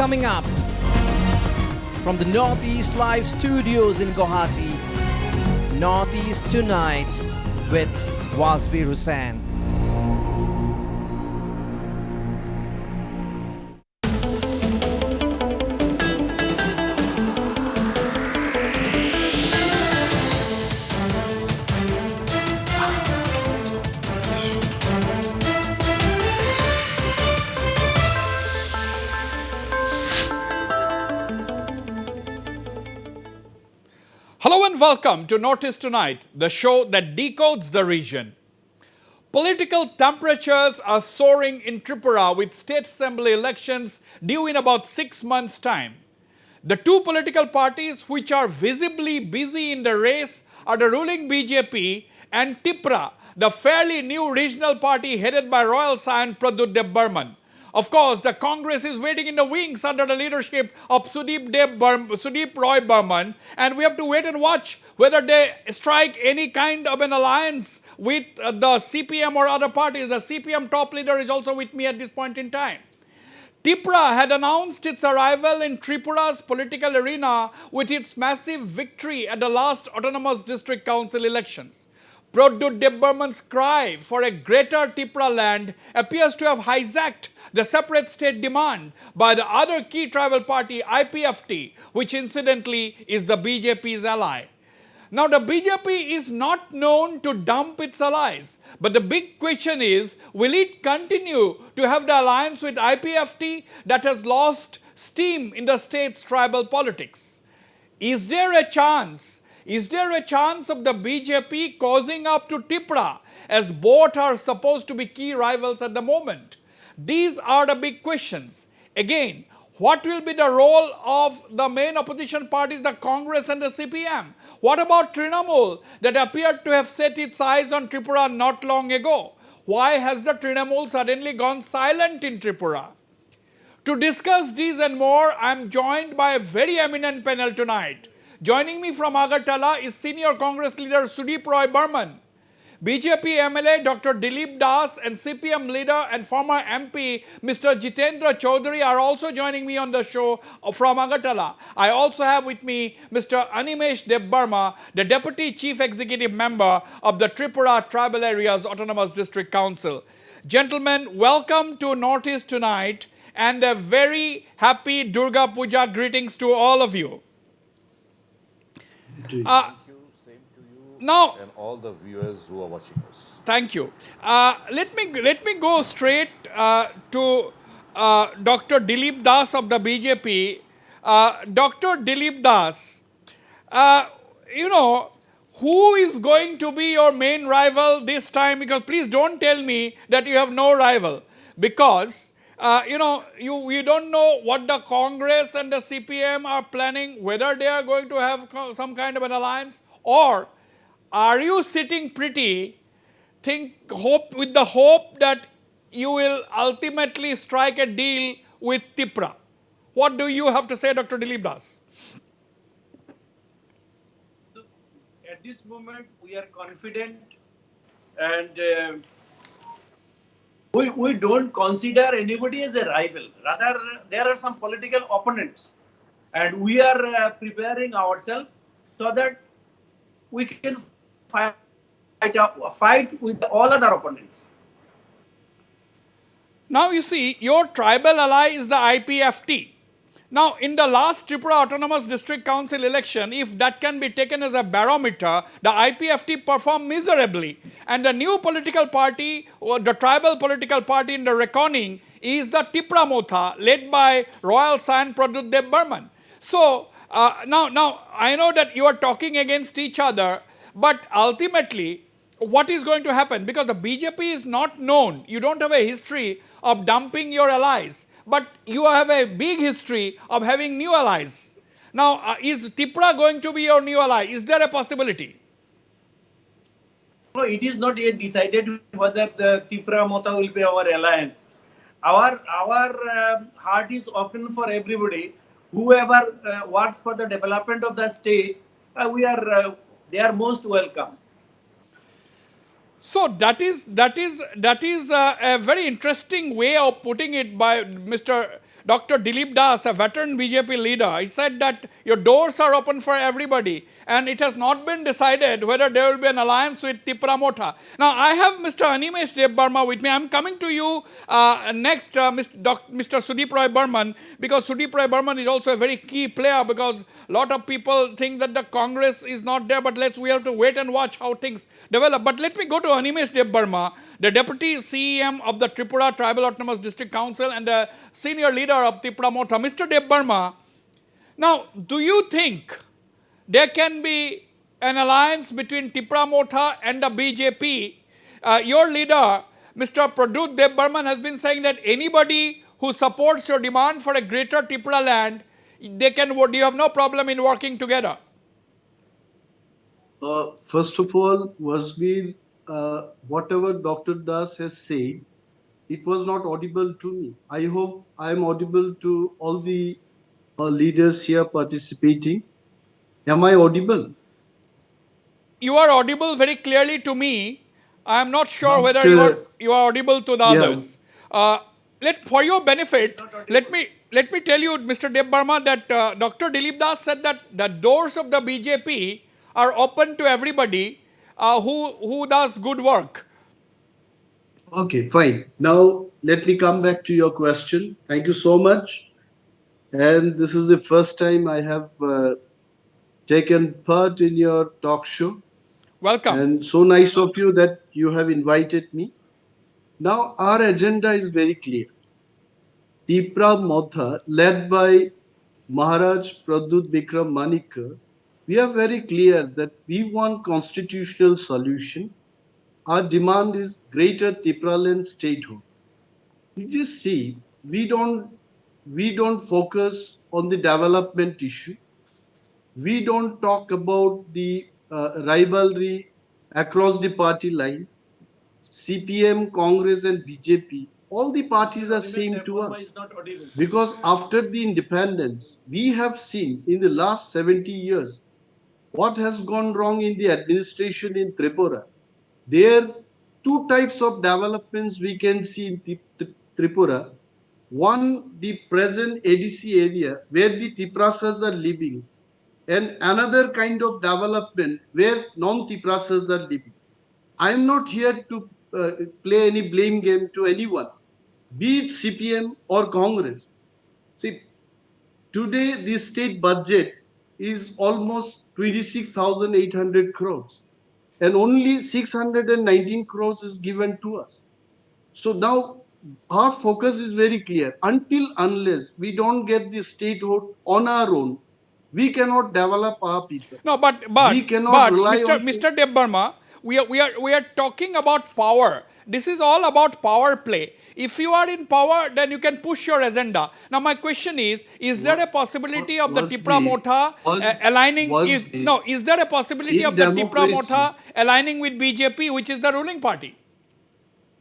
coming up from the Northeast Live Studios in Guwahati. Northeast Tonight with Wasbir Hussain. Hello and welcome to Notice Tonight, the show that decodes the region. Political temperatures are soaring in Tripura with state assembly elections due in about 6 months' time. The two political parties which are visibly busy in the race are the ruling BJP and Tipra, the fairly new regional party headed by Royal Scion Pradut Debbarman. Of course, the Congress is waiting in the wings under the leadership of Sudeep Roy Burman, and we have to wait and watch whether they strike any kind of an alliance with the CPM or other parties. The CPM top leader is also with me at this point in time. Tipra had announced its arrival in Tripura's political arena with its massive victory at the last Autonomous District Council elections. Pradut Debbarman's cry for a greater Tipra land appears to have hijacked the separate state demand by the other key tribal party IPFT, which incidentally is the BJP's ally. Now the BJP is not known to dump its allies, but the big question is, will it continue to have the alliance with IPFT that has lost steam in the state's tribal politics? Is there a chance of the BJP causing up to Tipra, as both are supposed to be key rivals at the moment? These are the big questions. Again, what will be the role of the main opposition parties, the Congress and the CPM? What about Trinamool that appeared to have set its eyes on Tripura not long ago? Why has the Trinamool suddenly gone silent in Tripura? To discuss these and more, I am joined by a very eminent panel tonight. Joining me from Agartala is Senior Congress leader Sudeep Roy Burman, BJP MLA Dr. Dilip Das, and CPM leader and former MP Mr. Jitendra Chaudhary are also joining me on the show from Agartala. I also have with me Mr. Animesh Debbarma, the Deputy Chief Executive Member of the Tripura Tribal Areas Autonomous District Council. Gentlemen, welcome to Notice Tonight and a very happy Durga Puja greetings to all of you. Now, and all the viewers who are watching us. Thank you. Let me go straight to Dr. Dilip Das of the BJP. Dr. Dilip Das, who is going to be your main rival this time? Because please don't tell me that you have no rival. Because, you don't know what the Congress and the CPM are planning, whether they are going to have some kind of an alliance, or are you sitting pretty, with the hope that you will ultimately strike a deal with Tipra? What do you have to say, Dr. Dilip Das? At this moment, we are confident, and we don't consider anybody as a rival. Rather, there are some political opponents, and we are preparing ourselves so that we can fight with all other opponents. Now you see, your tribal ally is the IPFT. Now in the last Tripura Autonomous District Council election, if that can be taken as a barometer, the IPFT performed miserably. And the new political party, or the tribal political party in the reckoning, is the Tipra Motha, led by Royal Scion Pradut Debbarman. So now I know that you are talking against each other, but ultimately, what is going to happen? Because the BJP is not known. You don't have a history of dumping your allies, but you have a big history of having new allies. Now, is Tipra going to be your new ally? Is there a possibility? No, it is not yet decided whether the Tipra Motha will be our alliance. Our heart is open for everybody. Whoever works for the development of the state, they are most welcome. So that is a very interesting way of putting it by Mr. Dr. Dilip Das, a veteran BJP leader, he said that your doors are open for everybody and it has not been decided whether there will be an alliance with Tipra Motha. Now, I have Mr. Animesh Debbarma with me. I am coming to you next, Mr. Sudeep Roy Burman, because Sudeep Roy Burman is also a very key player, because a lot of people think that the Congress is not there, but we have to wait and watch how things develop. But let me go to Animesh Debbarma, the Deputy CEM of the Tripura Tribal Autonomous District Council and the senior leader of Tipra Motha. Mr. Debbarma, now, do you think there can be an alliance between Tipra Motha and the BJP? Your leader, Mr. Pradut Debbarman, has been saying that anybody who supports your demand for a greater Tipra land, they can vote. You have no problem in working together. First of all, Wasbir, whatever Dr. Das has said, it was not audible to me. I hope I am audible to all the leaders here participating. Am I audible? You are audible very clearly to me. I am not sure But, whether you are audible to the others. For your benefit, let me tell you, Mr. Debbarma, that Dr. Dilip Das said that the doors of the BJP are open to everybody who does good work. Okay, fine. Now, let me come back to your question. Thank you so much. And this is the first time I have taken part in your talk show. Welcome. And so nice of you that you have invited me. Now, our agenda is very clear. Tipra Motha, led by Maharaj Pradut Bikram Manikar, we are very clear that we want constitutional solution. Our demand is greater Tipraland statehood. You just see, we don't focus on the development issue. We don't talk about the rivalry across the party line. CPM, Congress, and BJP, all the parties are same to us. Because after the independence, we have seen in the last 70 years what has gone wrong in the administration in Tripura. There are two types of developments we can see in Tripura. One, the present ADC area where the Tiprasas are living, and another kind of development where non-Tiprasas are living. I am not here to play any blame game to anyone, be it CPM or Congress. See, today the state budget is almost 26,800 crores and only 619 crores is given to us. So now our focus is very clear. Unless we don't get the statehood on our own, we cannot develop our people. No, but we cannot rely Mr. Debbarma, we are talking about power. This is all about power play. If you are in power, then you can push your agenda. Now, my question is there a possibility of the Tipra Motha aligning? Is there a possibility of the Tipra Motha aligning with BJP, which is the ruling party?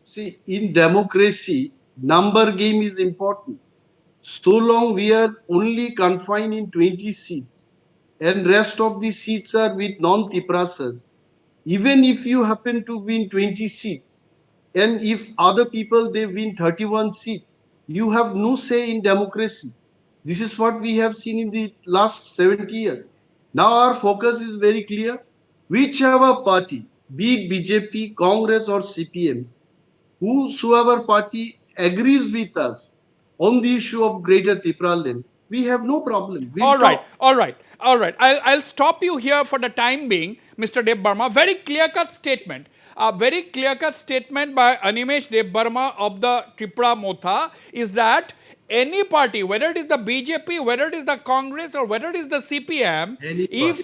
See, in democracy, number game is important. So long we are only confined in 20 seats and rest of the seats are with non-Tiprasas. Even if you happen to win 20 seats and if other people they win 31 seats, you have no say in democracy. This is what we have seen in the last 70 years. Now our focus is very clear. Whichever party, be it BJP, Congress or CPM, whosoever party agrees with us on the issue of greater Tipraland, we have no problem. All right. I'll stop you here for the time being, Mr. Debbarma. Very clear-cut statement. A very clear-cut statement by Animesh Debbarma of the Tipra Motha is that any party, whether it is the BJP, whether it is the Congress, or whether it is the CPM, if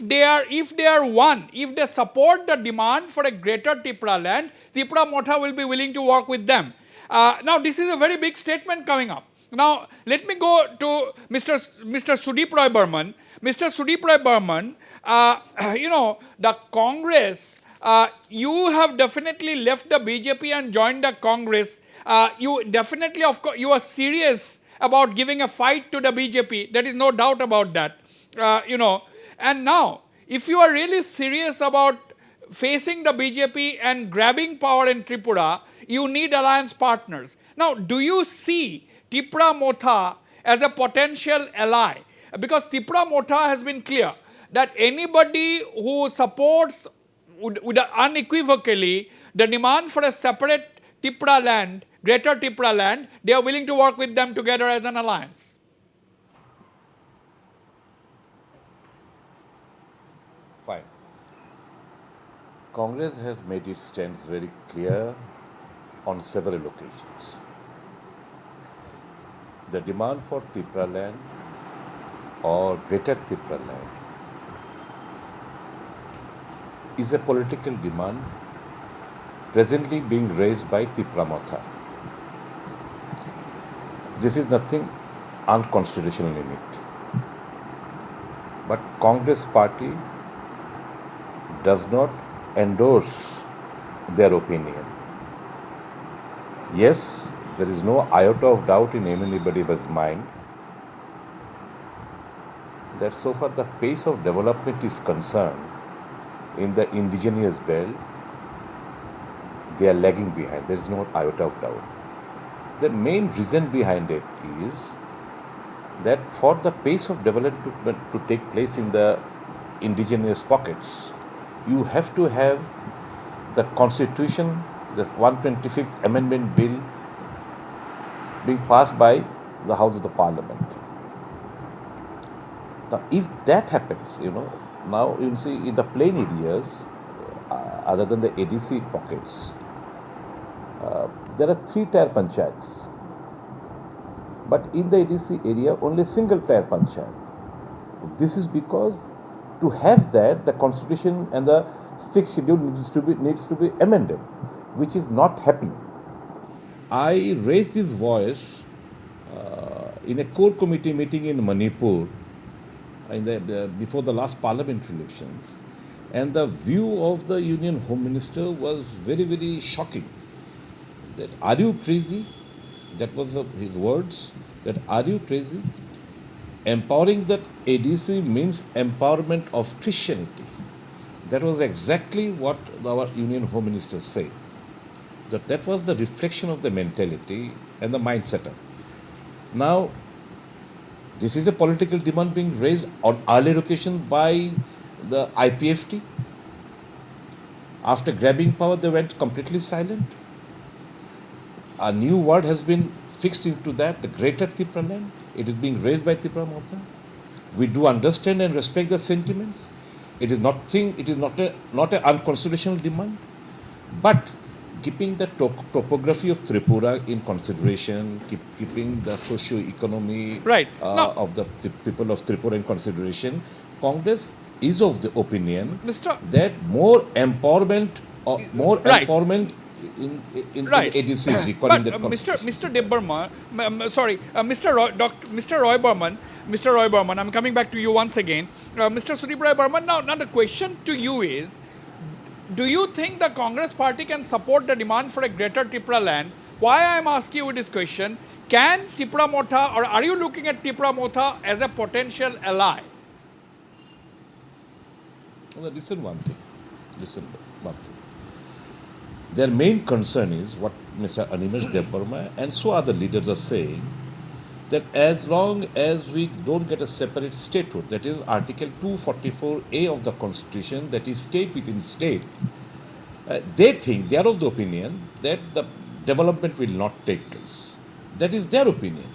they support the demand for a greater Tipra land, Tipra Motha will be willing to work with them. Now, this is a very big statement coming up. Now, let me go to Mr. Sudeep Roy Burman. Mr. Sudeep Roy Burman, the Congress, you have definitely left the BJP and joined the Congress. You definitely, of course, you are serious about giving a fight to the BJP. There is no doubt about that. And now, if you are really serious about facing the BJP and grabbing power in Tripura, you need alliance partners. Now, do you see Tipra Motha as a potential ally? Because Tipra Motha has been clear that anybody who supports would unequivocally the demand for a separate Tipra land, greater Tipra land, they are willing to work with them together as an alliance. Fine. Congress has made its stance very clear on several occasions. The demand for Tipra land or greater Tipra land is a political demand presently being raised by Tipra Motha. This is nothing unconstitutional in it. But Congress party does not endorse their opinion. Yes, there is no iota of doubt in anybody's mind that so far the pace of development is concerned in the indigenous belt, they are lagging behind. There is no iota of doubt. The main reason behind it is that for the pace of development to take place in the indigenous pockets, you have to have the Constitution, the 125th Amendment Bill being passed by the House of the Parliament. Now, if that happens, now you see in the plain areas, other than the ADC pockets, there are 3-tier panchayats. But in the ADC area, only single-tier panchayat. This is because to have that, the Constitution and the 6th schedule needs to be amended, which is not happening. I raised this voice in a core committee meeting in Manipur before the last parliamentary elections, and the view of the Union Home Minister was very, very shocking. That, are you crazy? That was his words. That, are you crazy? Empowering the ADC means empowerment of Christianity. That was exactly what our Union Home Minister said. That was the reflection of the mentality and the mindset. Now, this is a political demand being raised on earlier occasion by the IPFT. After grabbing power, they went completely silent. A new word has been fixed into that, the greater Tipra land. It is being raised by Tipra Motha. We do understand and respect the sentiments. It is not an unconstitutional demand, but keeping the topography of Tripura in consideration, keeping the socio-economy of the people of Tripura in consideration, Congress is of the opinion that more empowerment in the ADC is required in the Constitution. Mr. Debarma, Mr. Roy Burman, I'm coming back to you once again. Mr. Sudip Roy Burman, now the question to you is, do you think the Congress party can support the demand for a greater Tipra land? Why I am asking you this question, can Tipra Motha, or are you looking at Tipra Motha as a potential ally? Well, listen one thing. Their main concern is what Mr. Animesh Debarma and so other leaders are saying, that as long as we don't get a separate statehood, that is Article 244A of the Constitution, that is state within state, they are of the opinion that the development will not take place. That is their opinion.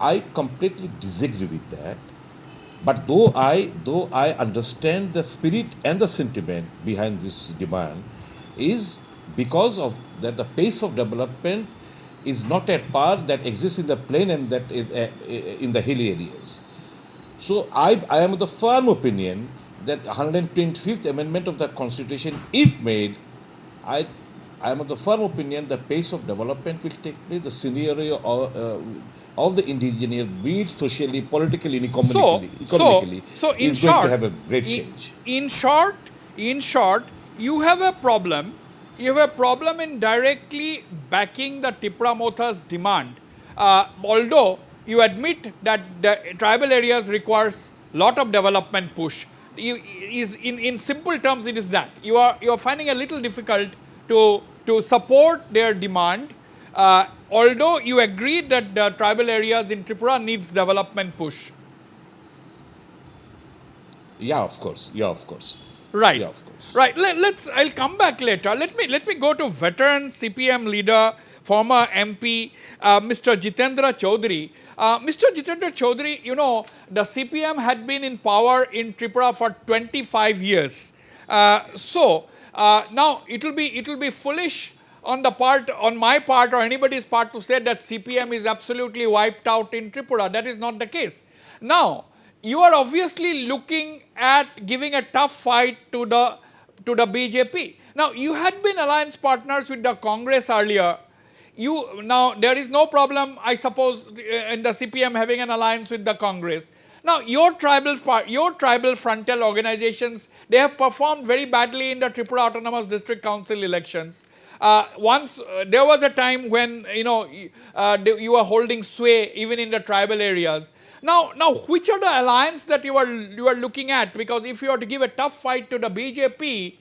I completely disagree with that. But though I understand the spirit and the sentiment behind this demand, is because of that the pace of development is not at par that exists in the plain and that is in the hilly areas. So I am of the firm opinion that 125th Amendment of the Constitution, if made, I am of the firm opinion the pace of development will take place, the scenario of the indigenous, be it socially, politically, and economically, is going to have a great change. In short, you have a problem. You have a problem in directly backing the Tipra Motha's demand. Although you admit that the tribal areas requires lot of development push. In simple terms, it is that you are finding a little difficult to support their demand although you agree that the tribal areas in Tripura needs development push. Yeah, of course. Yeah, of course. Right. Yeah, of course. Right. I'll come back later. Let me go to veteran CPM leader, former MP, Mr. Jitendra Chaudhary. Mr. Jitendra Chaudhary, you know, the CPM had been in power in Tripura for 25 years. Now it will be foolish on my part or anybody's part to say that CPM is absolutely wiped out in Tripura. That is not the case. Now, you are obviously looking at giving a tough fight to the BJP. Now, you had been alliance partners with the Congress earlier. Now there is no problem, I suppose, in the CPM having an alliance with the Congress. Now, your tribal frontal organizations, they have performed very badly in the Tripura Autonomous District Council elections. There was a time when you were holding sway even in the tribal areas. Now, which are the alliance that you are looking at? Because if you are to give a tough fight to the BJP,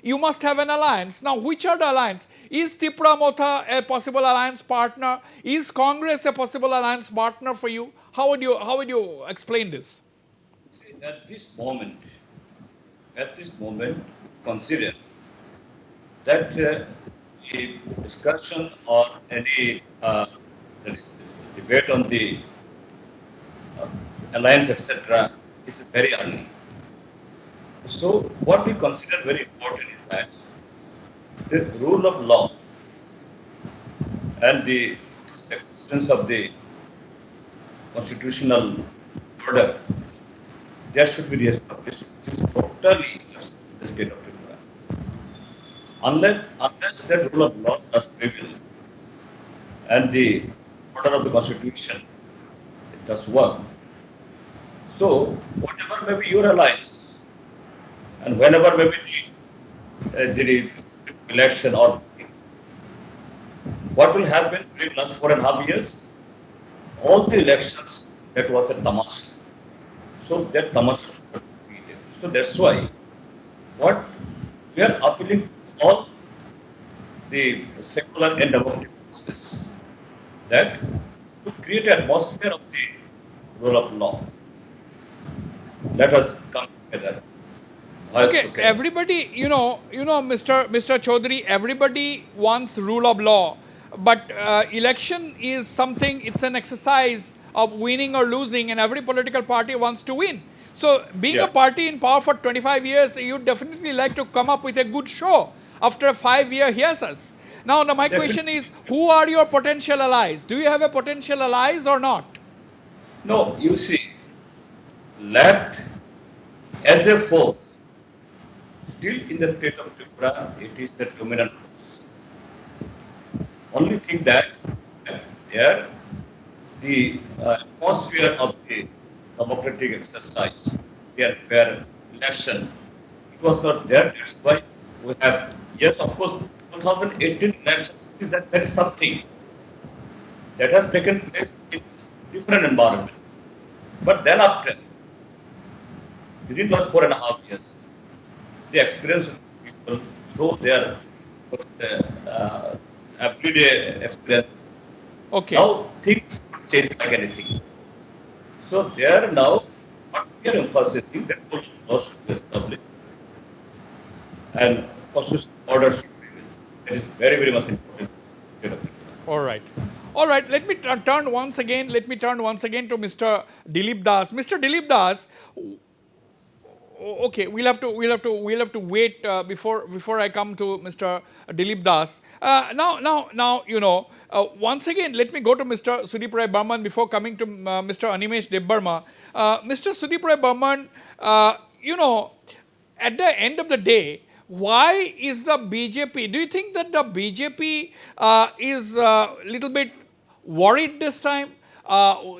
you must have an alliance. Now, which are the alliance? Is Tipra Motha a possible alliance partner? Is Congress a possible alliance partner for you? How would you explain this? See, at this moment, consider that a discussion or any there is debate on the alliance, etc., is very early. So, what we consider very important is that the rule of law and the existence of the constitutional order, there should be re-established, which is totally absent in the state of Tripura. Unless that rule of law does prevail and the order of the constitution it does work. So, whatever may be your alliance, and whenever may be the election or what will happen during last 4.5 years? All the elections, that was a tamasha. So that tamasha should not be there. So that's why what we are appealing to all the secular and democratic forces that to create an atmosphere of the rule of law. Let us come together. Okay, everybody, Mr. Chaudhary, everybody wants rule of law, but election is something, it's an exercise of winning or losing, and every political party wants to win. So, being a party in power for 25 years, you'd definitely like to come up with a good show after a 5-year hiatus. Now, my question is, who are your potential allies? Do you have a potential allies or not? No, you see, left as a force, still in the state of Tripura, it is a dominant force. Only thing that there, the atmosphere of the democratic exercise, fair election, it was not there. That's why we have, yes, of course, 2018 election, that is something that has taken place in different environment. But then after, during last 4.5 years, the experience of people through their everyday experiences. Okay. Now things change like anything. So there now, what we are emphasizing that full law should be established and constitutional order should prevail. That is very, very much important. All right. Let me turn once again to Mr. Dilip Das. Mr. Dilip Das, okay, we'll have to wait before I come to Mr. Dilip Das. Once again, let me go to Mr. Sudeep Rai Burman before coming to Mr. Animesh Debbarma. Mr. Sudeep Rai Burman, at the end of the day, why is the BJP? Do you think that the BJP is a little bit worried this time?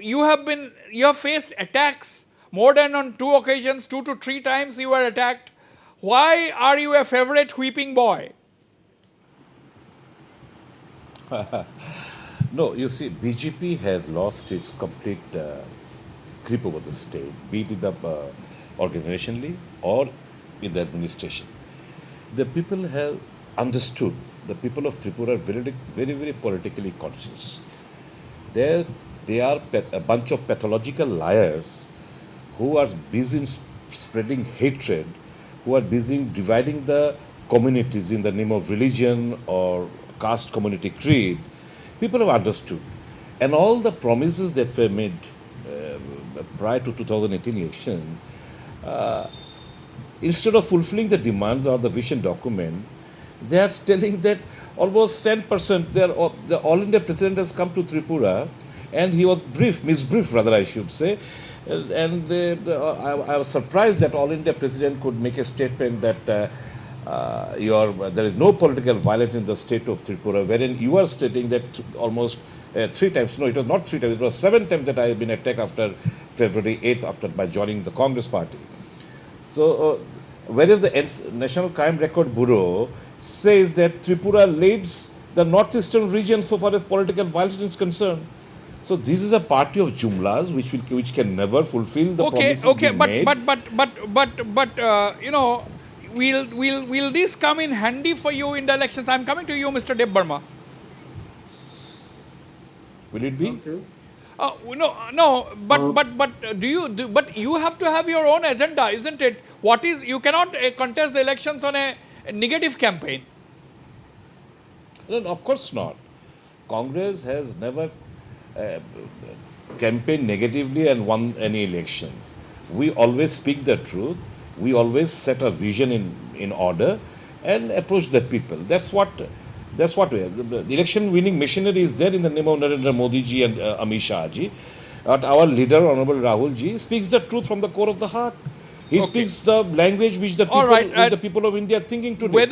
You have faced attacks. More than on 2 occasions, 2 to 3 times you were attacked. Why are you a favorite whipping boy? No, you see, BJP has lost its complete grip over the state, be it in the organizationally or in the administration. The people have understood the people of Tripura are very, very, very politically conscious. They, they are a bunch of pathological liars who are busy in spreading hatred, who are busy in dividing the communities in the name of religion or caste, community, creed. People have understood. And all the promises that were made prior to 2018 election, instead of fulfilling the demands or the vision document, they are telling that almost 10%, the All India President has come to Tripura and he was misbriefed rather I should say. And I was surprised that All India President could make a statement that there is no political violence in the state of Tripura, wherein you are stating that almost 3 times, no, it was not 3 times, it was 7 times that I have been attacked after February 8th by joining the Congress party. So, whereas the National Crime Record Bureau says that Tripura leads the northeastern region so far as political violence is concerned. So this is a party of jumlas which can never fulfill the promises being made. You know, will this come in handy for you in the elections? I'm coming to you, Mr. Deb Burma. Will it be? Okay. But you have to have your own agenda, isn't it? You cannot contest the elections on a negative campaign. No, of course not. Congress has never campaigned negatively and won any elections. We always speak the truth. We always set a vision in order and approach the people. That's what we have. The election winning machinery is there in the name of Narendra Modi ji and Amit Shah ji. But our leader, Honorable Rahul ji, speaks the truth from the core of the heart. He speaks the language which the people of India are thinking today.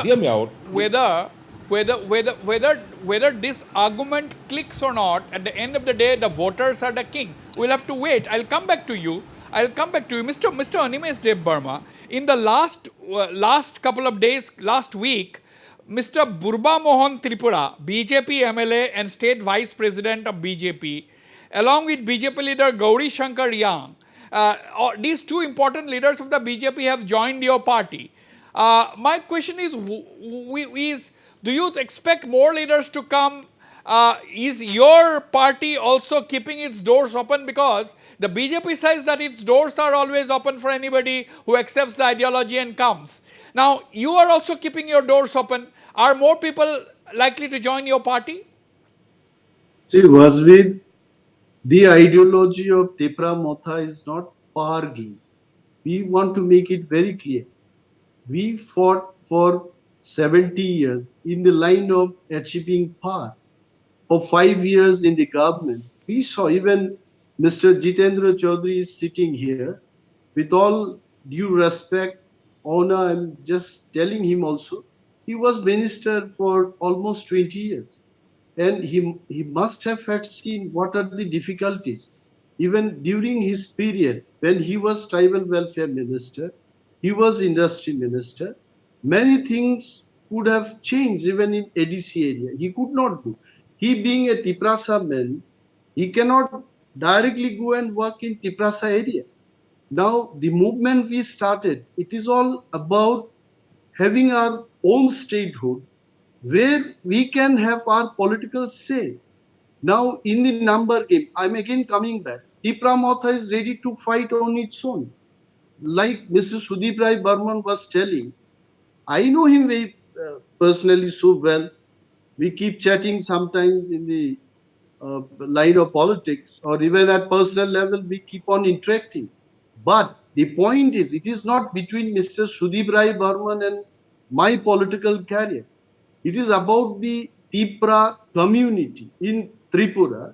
Hear me out. Whether this argument clicks or not, at the end of the day, the voters are the king. We'll have to wait. I'll come back to you, Mr. Animesh Dev Burma. In the last couple of days, last week, Mr. Burba Mohan Tripura, BJP MLA and State Vice President of BJP, along with BJP leader Gauri Shankar Yang, these two important leaders of the BJP have joined your party. My question is, do you expect more leaders to come? Is your party also keeping its doors open? Because the BJP says that its doors are always open for anybody who accepts the ideology and comes. Now, you are also keeping your doors open. Are more people likely to join your party? See, Wasbir, the ideology of Tipra Motha is not power game. We want to make it very clear. We fought for 70 years in the line of achieving power. For 5 years in the government, we saw even Mr. Jitendra Chaudhary is sitting here. With all due respect, honor, I'm just telling him also, he was minister for almost 20 years. And he must have had seen what are the difficulties. Even during his period, when he was tribal welfare minister, he was industry minister, many things could have changed even in ADC area. He could not do. He being a Tiprasa man, he cannot directly go and work in Tiprasa area. Now, the movement we started, it is all about having our own statehood where we can have our political say. Now, in the number game, I'm again coming back. Tipra Motha is ready to fight on its own. Like Mr. Sudeep Rai Burman was telling, I know him very personally so well. We keep chatting sometimes in the line of politics, or even at personal level, we keep on interacting. But the point is, it is not between Mr. Sudeep Rai Burman and my political career. It is about the Tipra community in Tripura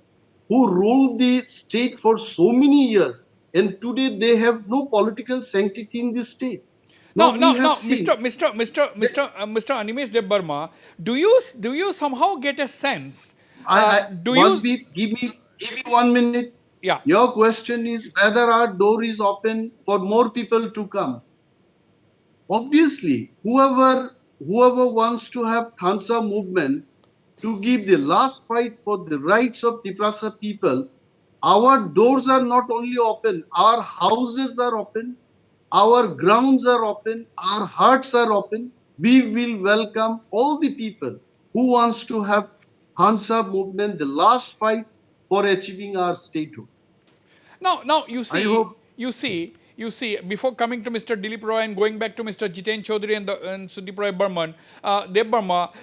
who ruled the state for so many years, and today they have no political sanctity in the state. Now, Mr. Animesh Dev Burma, do you somehow get a sense? Give me 1 minute. Yeah. Your question is whether our door is open for more people to come. Obviously, whoever wants to have Khansa movement to give the last fight for the rights of Tiprasa people, our doors are not only open, our houses are open, our grounds are open, our hearts are open. We will welcome all the people who wants to have Hansa movement, the last fight for achieving our statehood. Now I hope before coming to Mr. Dilip Roy and going back to Mr. Jiten Chaudhary and Sudip Roy Burman, Dev Burma,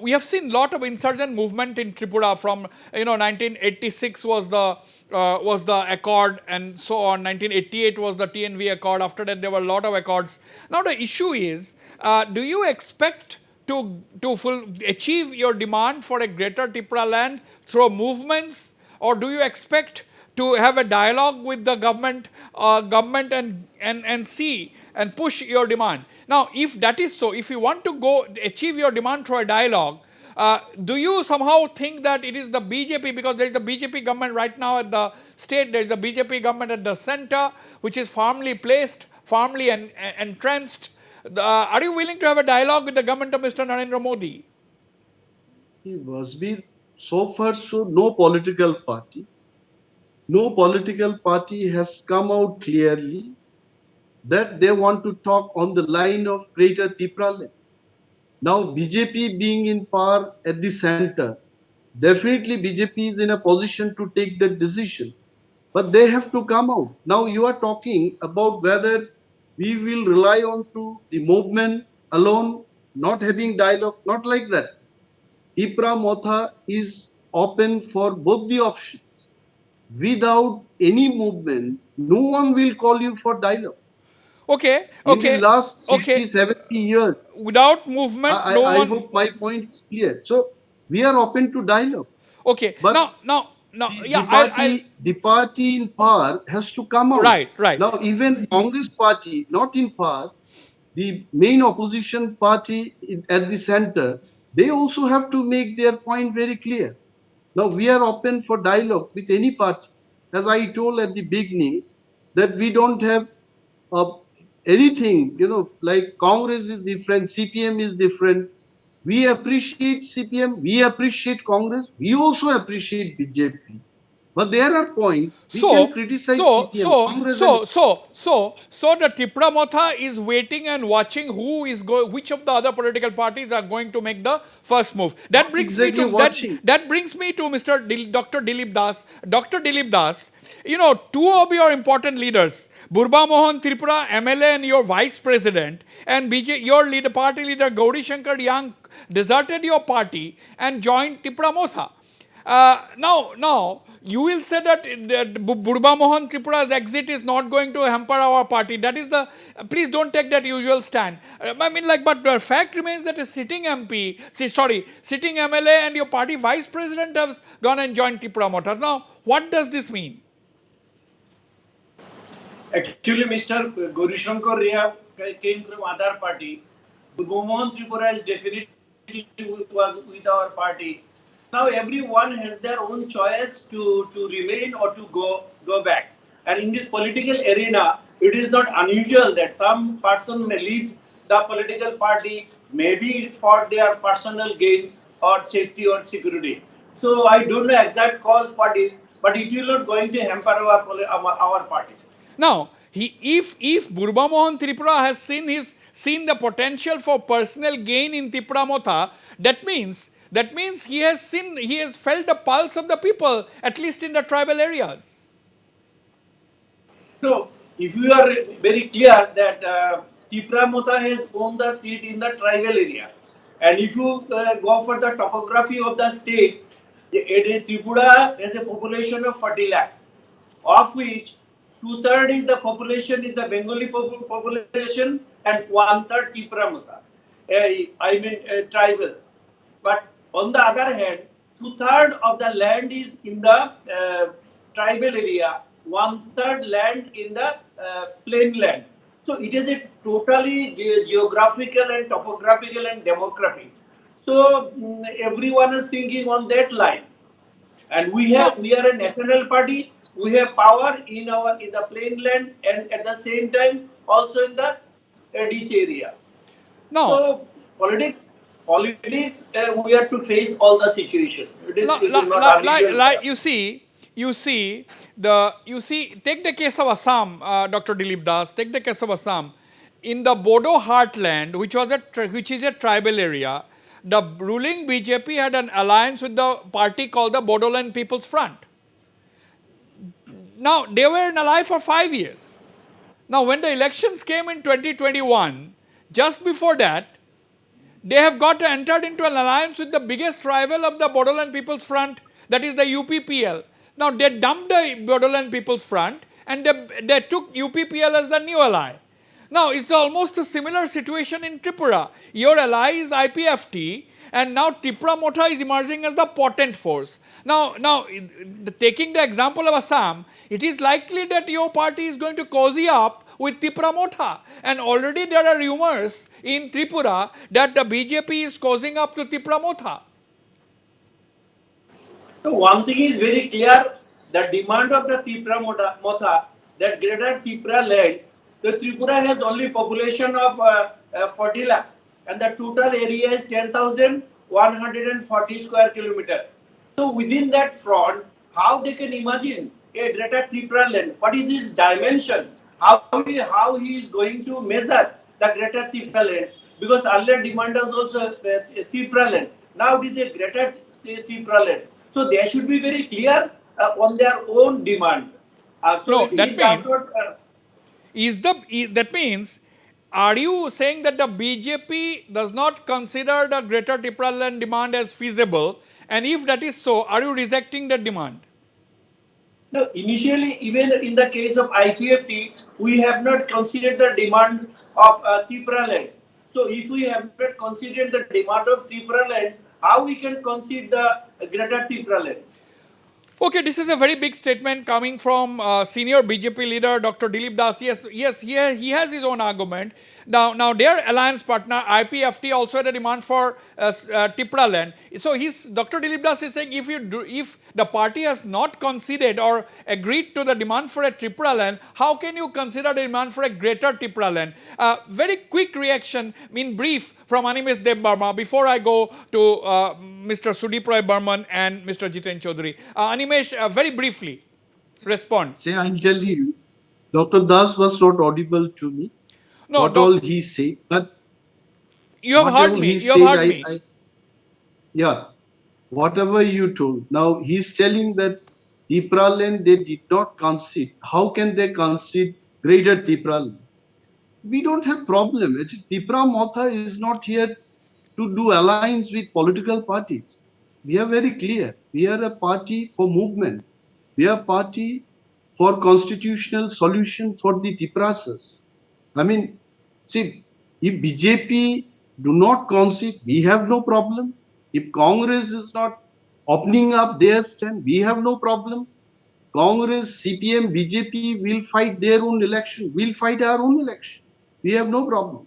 we have seen lot of insurgent movement in Tripura from 1986 was the accord and so on. 1988 was the TNV accord. After that, there were a lot of accords. Now the issue is, do you expect to achieve your demand for a greater Tipra land through movements, or do you expect to have a dialogue with the government and see and push your demand? Now, if that is so, if you want to go achieve your demand through a dialogue, do you somehow think that it is the BJP, because there is the BJP government right now at the state, there is the BJP government at the center, which is firmly placed, firmly entrenched. Are you willing to have a dialogue with the government of Mr. Narendra Modi? it must be so far so no political party has come out clearly that they want to talk on the line of greater Tipra land. Now BJP being in power at the center, definitely BJP is in a position to take that decision. But they have to come out. Now you are talking about whether we will rely on to the movement alone, not having dialogue, not like that. Tipra Motha is open for both the options. Without any movement, no one will call you for dialogue. Okay, In the last 60, okay. 70 years, Without movement, no I one. hope my point is clear. So we are open to dialogue. Okay, But now, the party in power has to come out. Right. Now, even Congress party, not in power, the main opposition party at the center, they also have to make their point very clear. Now, we are open for dialogue with any party. As I told at the beginning, that we don't have uh, anything, like Congress is different, CPM is different. We appreciate CPM, we appreciate Congress, we also appreciate BJP. But there are points we can criticize CPM, Congress, and So the Tipra Motha is waiting and watching which of the other political parties are going to make the first move. That brings me to Mr. Dr. Dilip Das. Dr. Dilip Das, two of your important leaders, Burba Mohan Tripura, MLA, and your vice president, and your party leader Gauri Shankar Yang deserted your party and joined Tipra Motha. Now, you will say that Burba Mohan Tripura's exit is not going to hamper our party. That is please don't take that usual stand. But the fact remains that a sitting MLA and your party vice president have gone and joined Tipra Motha. Now, what does this mean? Actually, Mr. Gaurashankar Ria came from other party. Burba Mohan Tripura is definitely was with our party. Now everyone has their own choice to remain or to go back. And in this political arena, it is not unusual that some person may leave the political party, maybe for their personal gain or safety or security. So I don't know exact cause for this, but it will not going to hamper our party. Now, if Burba Mohan Tripura has seen the potential for personal gain in Tipra Motha, that means he has felt the pulse of the people, at least in the tribal areas. So, if you are very clear that Tipra Motha has won the seat in the tribal area, and if you go for the topography of the state, Tripura has a population of 40 lakhs, of which 2/3 is the population is the Bengali population and 1/3 Tipra Motha. Tribals. But on the other hand, 2/3 of the land is in the tribal area, 1/3 land in the plain land. So it is a totally geographical and topographical and demographic. So everyone is thinking on that line, and we are a national party. We have power in the plain land and at the same time also in the DC area. No. So politics, we have to face all the situation. It is not take the case of Assam, Dr. Dilip Das. Take the case of Assam. in the Bodo heartland, which is a tribal area, the ruling BJP had an alliance with the party called the Bodoland People's Front. Now, they were in ally for 5 years. Now, when the elections came in 2021, just before that, they have got entered into an alliance with the biggest rival of the Bodoland People's Front, that is the UPPL. Now, they dumped the Bodoland People's Front and they took UPPL as the new ally. Now, it's almost a similar situation in Tripura. Your ally is IPFT, and now Tipra Motha is emerging as the potent force. Now, taking the example of Assam, it is likely that your party is going to cozy up with Tipra Motha. And already there are rumors in Tripura that the BJP is cozying up to Tipra Motha. So one thing is very clear, the demand of the Tipra Motha, that greater Tipra land, the Tripura has only population of 40 lakhs and the total area is 10,140 square kilometer. So within that front, how they can imagine a greater Tipra land? What is its dimension? How he is going to measure the greater Tipra land? Because earlier demand was also Tipra land. Now it is a greater Tipra land. So they should be very clear on their own demand. That means, are you saying that the BJP does not consider the greater Tipra land demand as feasible? And if that is so, are you rejecting that demand? No, initially, even in the case of IPFT, we have not considered the demand of Tipra land. So if we have not considered the demand of Tipra land, how we can consider the greater Tipra land? Okay, this is a very big statement coming from senior BJP leader Dr. Dilip Das. Yes, he has his own argument. Now their alliance partner IPFT also had a demand for Tipra land. So Dr. Dilip Das is saying if the party has not considered or agreed to the demand for a Tipra land, how can you consider the demand for a greater Tipra land? Very quick reaction in brief from Animesh Dev Barma before I go to Mr. Sudeep Roy Burman and Mr. Jiten Chaudhary. Animesh, very briefly respond. Say, I'll tell you, Dr. Das was not audible to me. No, what all he said, but you have heard me. Yeah, whatever you told. Now he's telling that Tipra land they did not concede. How can they concede greater Tipra land? We don't have problem. Tipra Motha is not here to do alliance with political parties. We are very clear. We are a party for movement. We are a party for constitutional solution for the Tiprasas. I mean, see, if BJP do not concede, we have no problem. If Congress is not opening up their stand, we have no problem. Congress, CPM, BJP will fight their own election. We'll fight our own election. We have no problem.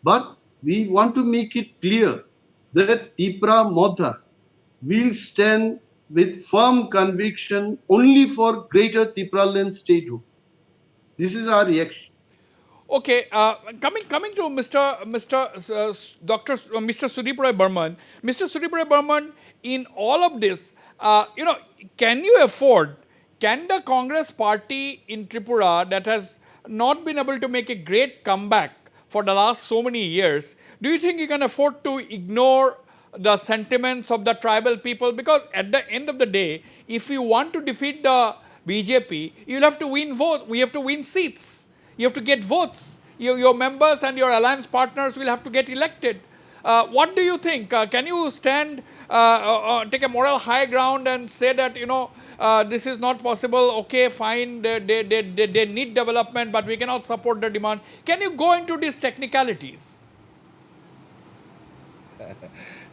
But we want to make it clear that Tipra Motha will stand with firm conviction only for greater Tipra land statehood. This is our reaction. Okay, coming to Mr. Sudeep Roy Burman. Mr. Sudeep Roy Burman, in all of this, can the Congress party in Tripura that has not been able to make a great comeback for the last so many years, do you think you can afford to ignore the sentiments of the tribal people? Because at the end of the day, if you want to defeat the BJP, you'll have to win votes. We have to win seats. You have to get votes. Your members and your alliance partners will have to get elected. What do you think? Can you stand, take a moral high ground and say that, this is not possible, okay, fine, they need development, but we cannot support the demand. Can you go into these technicalities?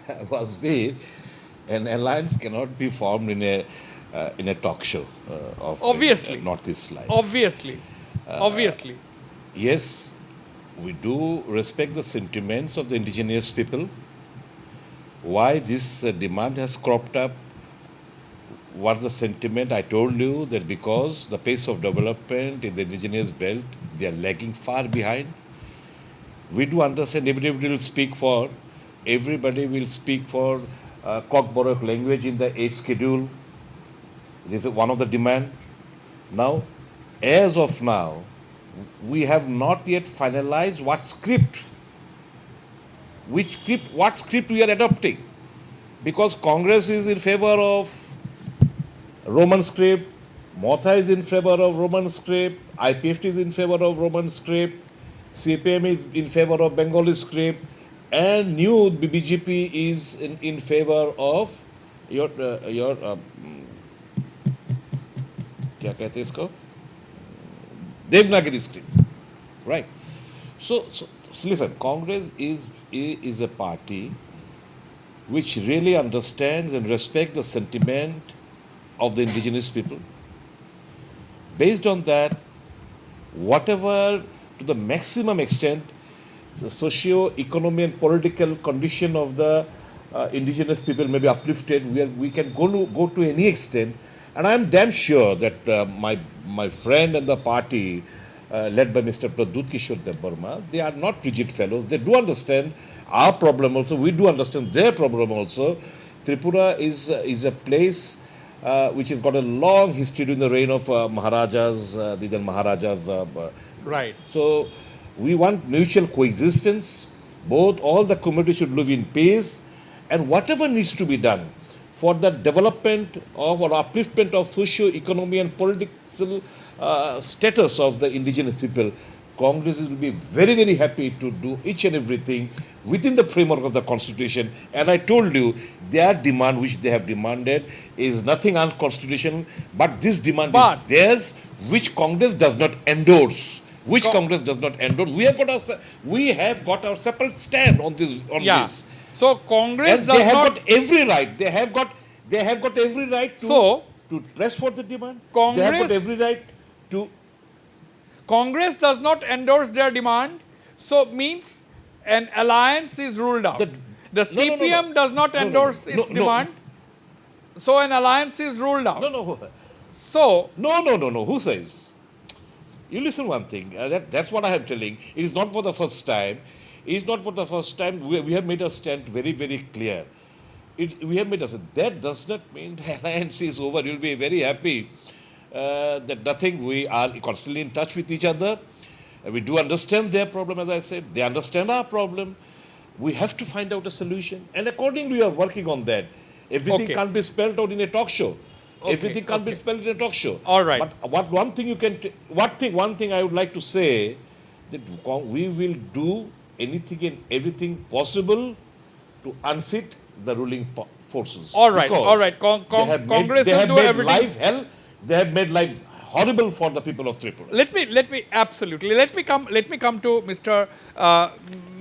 Wasbir, an alliance cannot be formed in a talk show of Obviously. Northeast Live. Obviously. Yes, we do respect the sentiments of the indigenous people. Why this demand has cropped up? What's the sentiment? I told you that because the pace of development in the indigenous belt, they are lagging far behind. We do understand everybody will speak for Cockborok language in the 8th schedule. This is one of the demand. Now, as of now, we have not yet finalized what script what script we are adopting, because Congress is in favor of Roman script, Motha is in favor of Roman script, IPFT is in favor of Roman script, CPM is in favor of Bengali script, and new BJP is in favor of your क्या कहते हैं इसको, Devanagari script, right? So listen, Congress is a party which really understands and respects the sentiment of the indigenous people. Based on that, whatever to the maximum extent the socio-economic and political condition of the indigenous people may be uplifted, we can go to any extent. And I am damn sure that my friend and the party led by Mr. Pradut Kishore Debbarma, they are not rigid fellows. They do understand our problem also. We do understand their problem also. Tripura is a place which has got a long history during the reign of Maharajas, the then Maharajas. Right. So we want mutual coexistence. All the communities should live in peace, and whatever needs to be done for the development of or upliftment of socio-economic and political status of the indigenous people, Congress will be very, very happy to do each and everything within the framework of the Constitution. And I told you, their demand, which they have demanded, is nothing unconstitutional, but this demand is theirs, which Congress does not endorse. Congress does not endorse. We have got our separate stand on this. So Congress and does they have not. got every right. They have got every right to press for the demand. They have got every right to. Congress does not endorse their demand, so means an alliance is ruled out. The CPM does not endorse its demand, so an alliance is ruled out. So No. Who says? You listen one thing. That's what I am telling. It is not for the first time. It is not for the first time. We have made a stand very, very clear. We have made a stand. That does not mean the alliance is over. You'll be very happy that nothing. We are constantly in touch with each other. We do understand their problem, as I said. They understand our problem. We have to find out a solution, and accordingly, we are working on that. Everything can't be spelled out in a talk show. Everything can't be spelled in a talk show. All right. But one thing I would like to say, that we will do anything and everything possible to unseat the ruling forces. All right. Congress will do everything. Life hell. They have made life horrible for the people of Tripura. Let me come to Mr.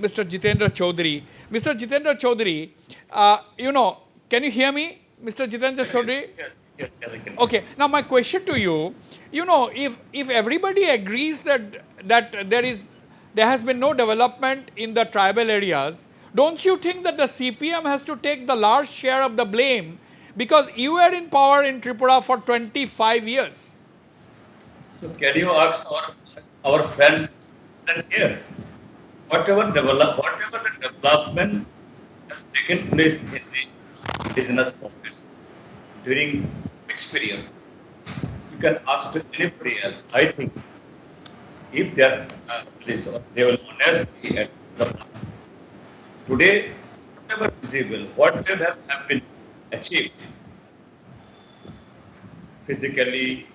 Jitendra Chaudhary. Mr. Jitendra Chaudhary, can you hear me, Mr. Jitendra Chaudhary? Yes, I can. Okay. Now my question to you, if everybody agrees that there has been no development in the tribal areas, don't you think that the CPM has to take the large share of the blame, because you were in power in Tripura for 25 years? So can you ask our friends here, whatever the development has taken place in the business pockets during which period? You can ask to anybody else. I think if they are they will honestly at the point. Today, whatever visible, whatever have been achieved physically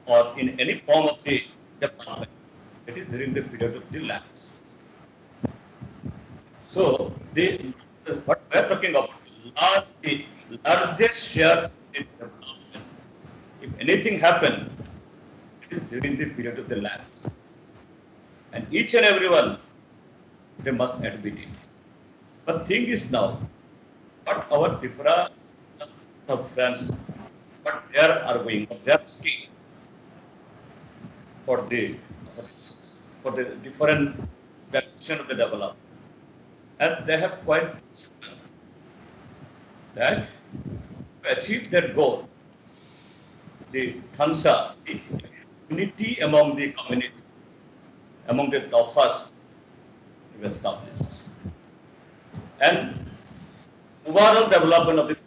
or in any form of the development, it is during the period of the lapse. So, what we are talking about, the largest share of the development, if anything happened, it is during the period of the lapse. And each and everyone, they must admit it. But thing is now, what our Tipra friends, what they are arguing, they are asking for the different direction of the development. And they have quite that to achieve that goal, the Thansa, the unity among the communities, among the Taufas, established. And overall development of the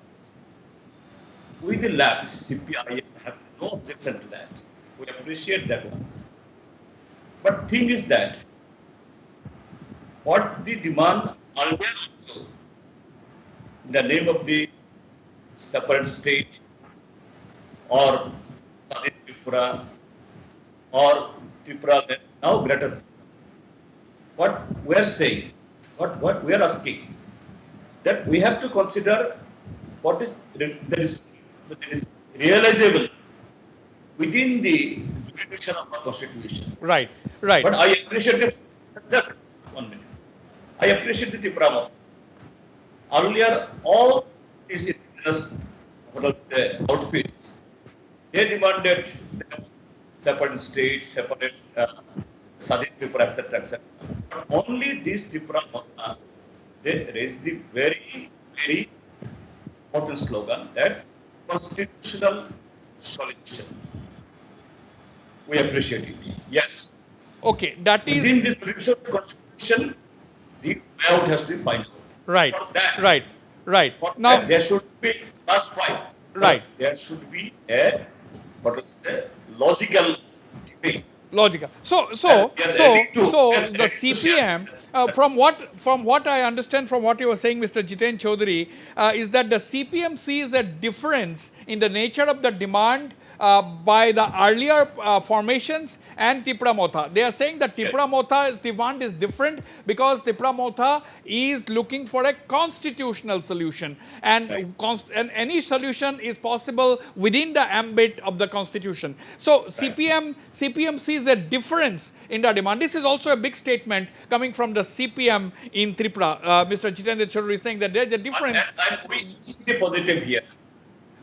with the labs, CPI have no objection to that. We appreciate that one. But thing is that what the demand earlier also in the name of the separate state or Southern Tripura or Tripura now greater. What we are saying, what we are asking, that we have to consider what is that is realizable within the jurisdiction of our constitution. Right, right. But I appreciate this. Just 1 minute. I appreciate the Tipra Motha. Earlier, all these indigenous outfits, they demanded that separate states, separate Southern Tripura, etc., etc. But only this Tipra Motha, they raised the very, very important slogan that constitutional solution. We appreciate it. Yes. Okay, that is Within the tradition of constitution, the way out has to be found out. right, For that, right, right. for Now, that there should be last point. right. There should be a what is say logical debate. Logical. So They are ready to- they are the ready to CPM, share. from what I understand from what you were saying, Mr. Jiten Chaudhary, is that the CPM sees a difference in the nature of the demand by the earlier formations and Tipra Motha. They are saying that Tipra Motha's demand is different because Tipra Motha is looking for a constitutional solution, and and any solution is possible within the ambit of the constitution. So CPM sees a difference in the demand. This is also a big statement coming from the CPM in Tripura. Mr. Jitendra Chaudhary is saying that there is a difference. And we see the positive here.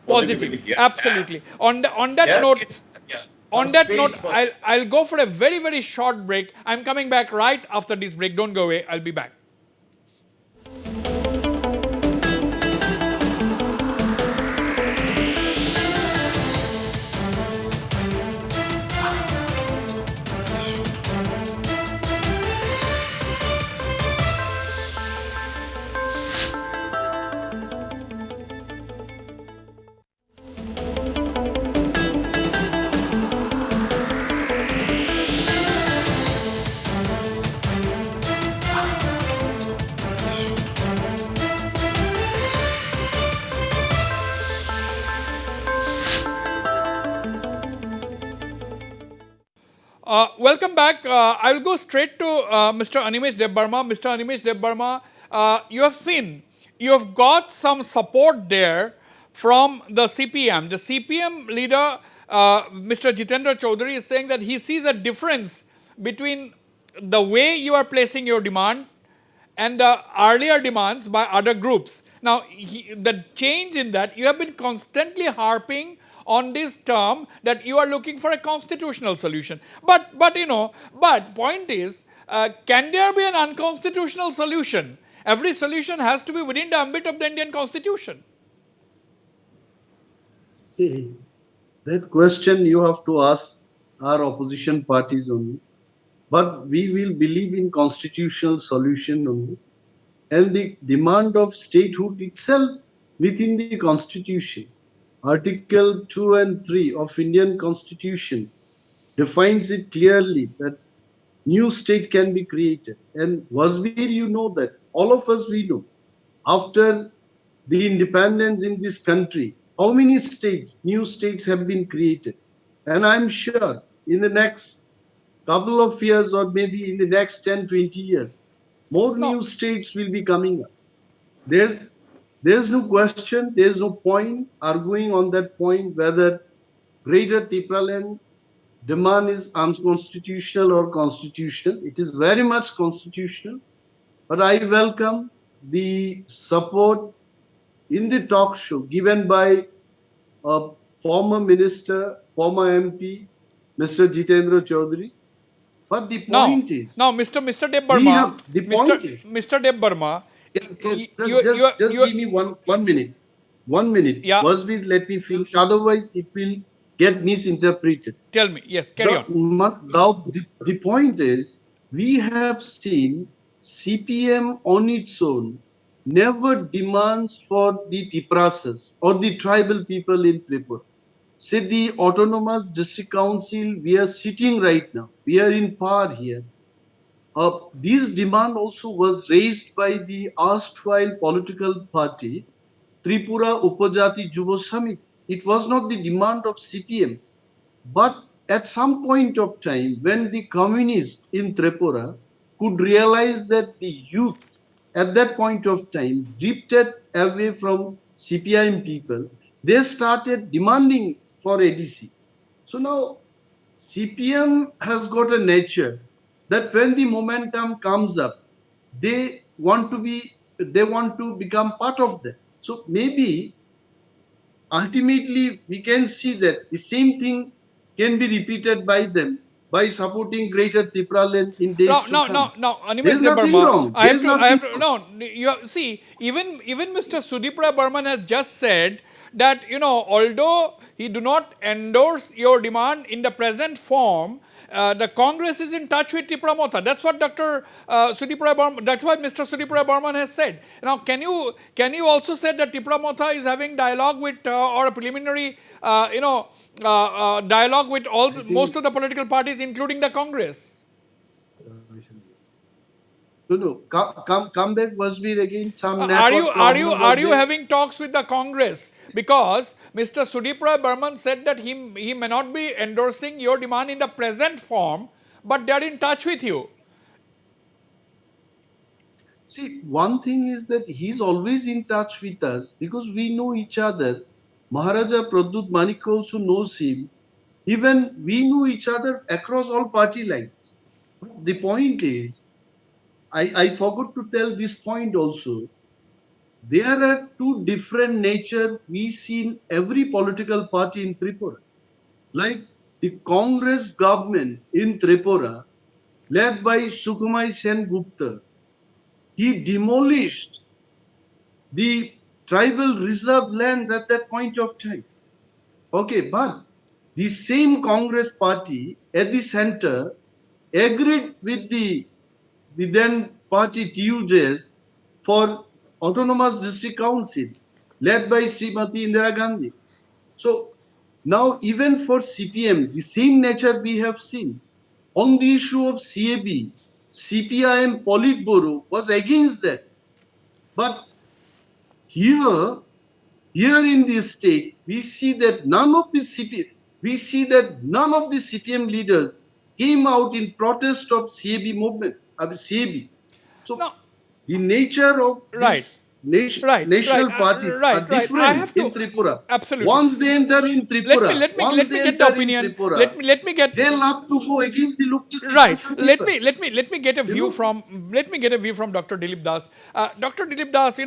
Positive, Positivity here. absolutely. On that There note, it's- yeah, on some that space note, for- I'll go for a very, very short break. I'm coming back right after this break. Don't go away. I'll be back. Welcome back. I will go straight to Mr. Animesh Debbarma. Mr. Animesh Debbarma, you have seen, you have got some support there from the CPM. The CPM leader, Mr. Jitendra Chaudhary, is saying that he sees a difference between the way you are placing your demand and the earlier demands by other groups. Now, the change in that, you have been constantly harping on this term that you are looking for a constitutional solution. But point is, can there be an unconstitutional solution? Every solution has to be within the ambit of the Indian Constitution. Hey, that question you have to ask our opposition parties only. But we will believe in constitutional solution only. And the demand of statehood itself within the constitution. Article 2 and 3 of Indian Constitution defines it clearly that new state can be created. And Wasbir, you know that. All of us, we know. After the independence in this country, how many states, new states have been created? And I'm sure in the next couple of years or maybe in the next 10, 20 years, more new states will be coming up. There's no question, there's no point arguing on that point whether Greater Tipra land demand is unconstitutional or constitutional. It is very much constitutional, but I welcome the support in the talk show given by a former minister, former MP, Mr. Jitendra Chaudhary. But the point is, now, Mr. Debbarma, the point is, Mr. Debbarma, just give me one minute. 1 minute. Yeah. Wasbir, let me finish. Otherwise, it will get misinterpreted. Tell me. Yes, carry on. Now, the point is, we have seen CPM on its own never demands for the Tiprasas or the tribal people in Tripura. say the autonomous district council we are sitting right now, we are in power here. This demand also was raised by the erstwhile political party Tripura Upajati Jubo Samiti. It was not the demand of CPM, but at some point of time, when the communists in Tripura could realize that the youth at that point of time drifted away from CPIM people, they started demanding for ADC. So now CPM has got a nature that when the momentum comes up, they want to become part of that. So maybe ultimately we can see that the same thing can be repeated by them by supporting greater Tipra land in days to come. No, There is Animesh nothing Debarma, wrong. There is I nothing have to, wrong. no, you see, even Mr. Sudipra Burman has just said that, although he do not endorse your demand in the present form, the Congress is in touch with Tipra Motha. That's what Sudipra Burman, that's what Mr. Sudipra Burman has said. Now, can you also say that Tipra Motha is having dialogue with or a preliminary, dialogue with most of the political parties, including the Congress? No. Come back, Wasbir, again. Some Are you network are you problem are was you there. having talks with the Congress? Because Mr. Sudipra Burman said that he may not be endorsing your demand in the present form, but they are in touch with you. See, one thing is that he's always in touch with us because we know each other. Maharaja Pradut Manik also knows him. Even we know each other across all party lines. The point is, I forgot to tell this point also. There are two different nature we see in every political party in Tripura. Like the Congress government in Tripura, led by Sukhmai Sen Gupta, he demolished the tribal reserve lands at that point of time. Okay, but the same Congress party at the center agreed with the then party TUJS for autonomous district council led by Srimati Indira Gandhi. So now even for CPM, the same nature we have seen. On the issue of CAB, CPIM Politburo was against that. But here here in this state, we see that none of the CPM leaders came out in protest of CAB movement, of CAB. So Now, the nature of right, these national parties are right. I different have in to Tripura. absolutely. Once they enter in Tripura, Let me get the opinion. Let me get they love to go against the Luktit right. repression people. Let me get a You view know, from Dr. Dilip Das. Dr. Dilip Das,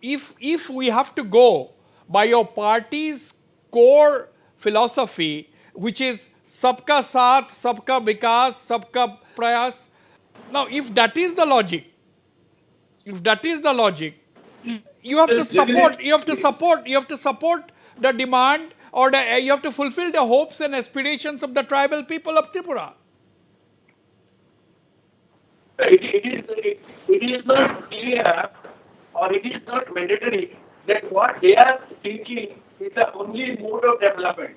if we have to go by your party's core philosophy, which is sabka saath, sabka vikas, sabka prayas. Now, if that is the logic, you have to Yes, support definitely. you have to support you have to support the demand, or you have to fulfill the hopes and aspirations of the tribal people of Tripura. It is not clear or it is not mandatory that what they are thinking is the only mode of development.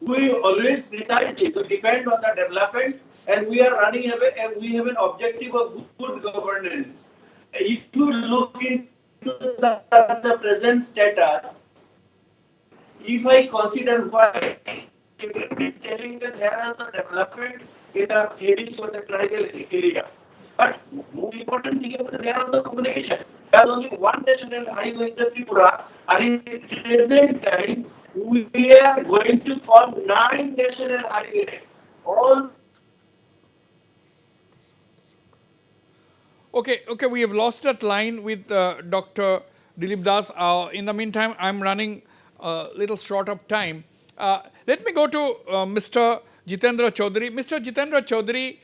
We always precisely to depend on the development, and we are running away, and we have an objective of good governance. If you look into the present status, if I consider why everybody is telling that there is no development in the areas or the tribal area. But more important thing is there is no communication. There is only one national highway in the Tripura, and in present time we are going to form 9 national highways. All Okay, we have lost that line with Dr. Dilip Das. In the meantime, I'm running a little short of time. Let me go to Mr. Jitendra Chaudhary. Mr. Jitendra Chaudhary,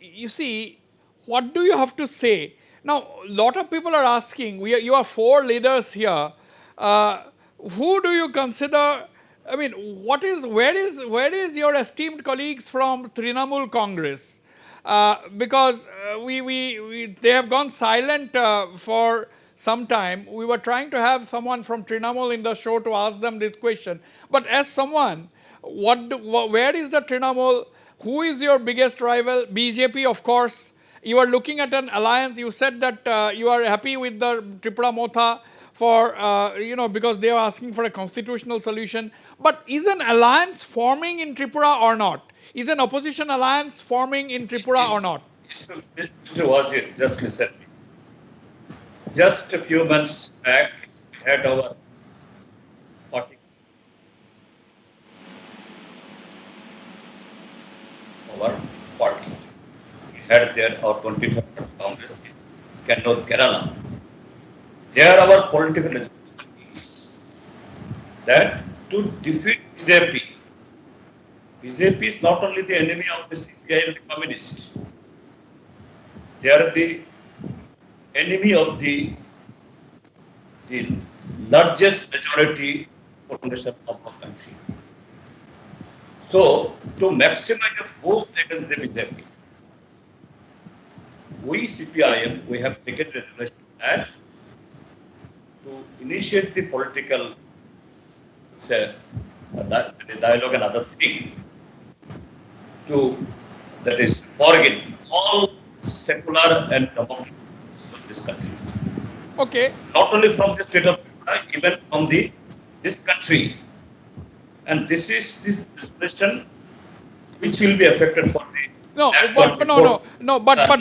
you see, what do you have to say? Now, a lot of people are asking, you are four leaders here. Who do you consider? I mean, where is your esteemed colleagues from Trinamool Congress? Because they have gone silent for sometime. We were trying to have someone from Trinamool in the show to ask them this question. But as someone, where is the Trinamool? Who is your biggest rival? BJP, of course. You are looking at an alliance. You said that you are happy with the Tipra Motha for, because they are asking for a constitutional solution. But is an alliance forming in Tripura or not? Is an opposition alliance forming in Tripura or not? Mr. Wazir, just listen. Just a few months back, we had our party, We had there our 23rd Congress in Kannur, Kerala. There our political agenda is that to defeat BJP, BJP is not only the enemy of the CPI and the communists, they are the enemy of the largest majority population of our country. So, to maximize the boost against the BJP, we CPIM, we have taken resolution that to initiate the political the dialogue and other thing, that is forget all secular and democratic of this country. Okay. Not only from the state of Tripura, even from this country. And this is the resolution which will be affected for the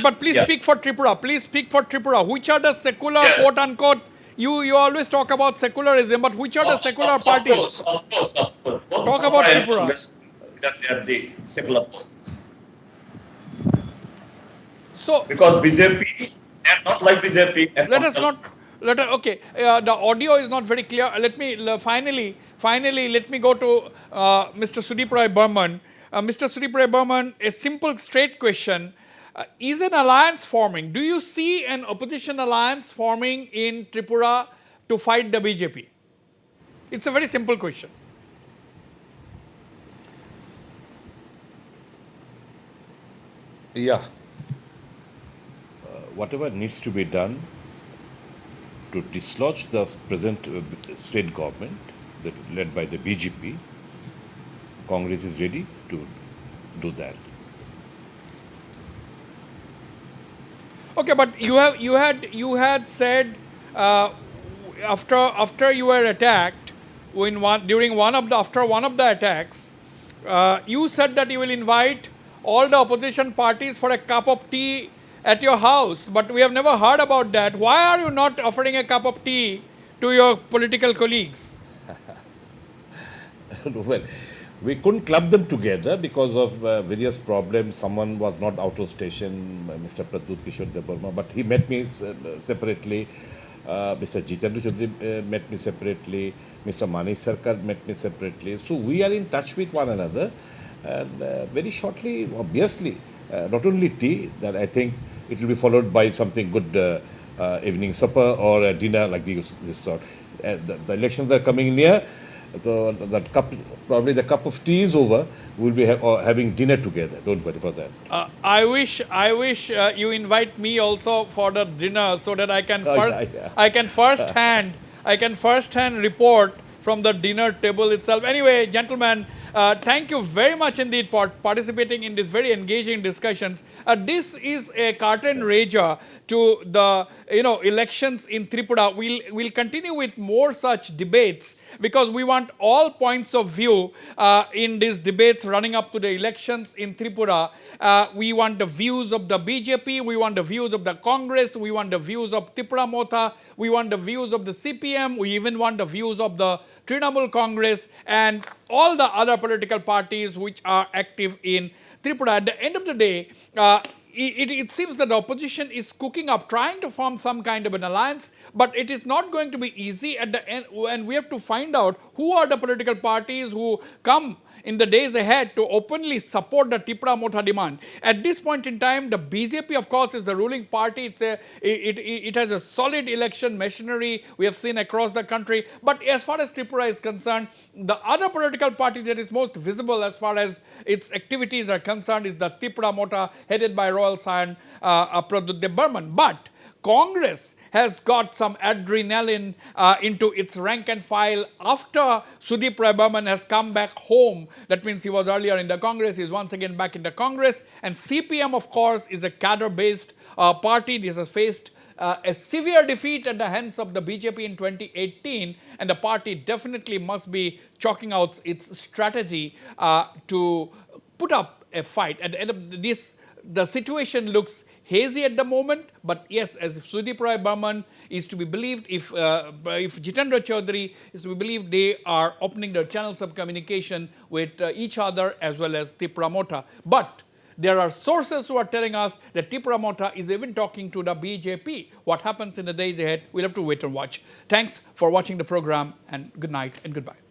but please speak for Tripura. Please speak for Tripura. Which are the secular, quote unquote, you always talk about secularism, but which are the secular parties? Of course. Talk about Tripura. They are the secular forces. So, because BJP, they are not like BJP. The audio is not very clear. Finally, let me go to Mr. Sudeep Roy Burman. Mr. Sudeep Roy Burman, a simple, straight question. Is an alliance forming? Do you see an opposition alliance forming in Tripura to fight the BJP? It's a very simple question. Yeah. Whatever needs to be done to dislodge the present state government led by the BJP, Congress is ready to do that. Okay, but you had said after you were attacked after one of the attacks, you said that you will invite all the opposition parties for a cup of tea at your house, but we have never heard about that. Why are you not offering a cup of tea to your political colleagues? Well, we couldn't club them together because of various problems. Someone was not out of station, Mr. Pradyut Kishore Debarma, but he met me separately. Mr. Jitendra Chaudhary met me separately. Mr. Manik Sarkar met me separately. So we are in touch with one another. And very shortly, obviously, not only tea, that I think it will be followed by something good evening supper or a dinner like this sort. The elections are coming near, so probably the cup of tea is over. We'll be having dinner together. Don't worry for that. I wish you invite me also for the dinner so that I can firsthand report from the dinner table itself. Anyway, gentlemen, thank you very much indeed for participating in this very engaging discussions. This is a curtain raiser to the elections in Tripura. We'll continue with more such debates because we want all points of view in these debates running up to the elections in Tripura. We want the views of the BJP, we want the views of the Congress, we want the views of Tipra Motha, we want the views of the CPM, we even want the views of the Trinamool Congress and all the other political parties which are active in Tripura. At the end of the day, it seems that the opposition is cooking up, trying to form some kind of an alliance, but it is not going to be easy at the end, and we have to find out who are the political parties who come in the days ahead to openly support the Tipra Motha demand. At this point in time, the BJP, of course, is the ruling party. It has a solid election machinery we have seen across the country. But as far as Tripura is concerned, the other political party that is most visible as far as its activities are concerned is the Tipra Motha, headed by Royal Scion Pradyut Debarman. But Congress has got some adrenaline into its rank and file after Sudipra Burman has come back home. That means he was earlier in the Congress, he is once again back in the Congress. And CPM, of course, is a cadre-based party. This has faced a severe defeat at the hands of the BJP in 2018, and the party definitely must be chalking out its strategy to put up a fight. At the end of this, the situation looks hazy at the moment, but yes, as if Sudipra Burman is to be believed, if Jitendra Chaudhary is to be believed, they are opening their channels of communication with each other as well as Tipra Motha. But there are sources who are telling us that Tipra Motha is even talking to the BJP. What happens in the days ahead, we'll have to wait and watch. Thanks for watching the program, and good night and goodbye.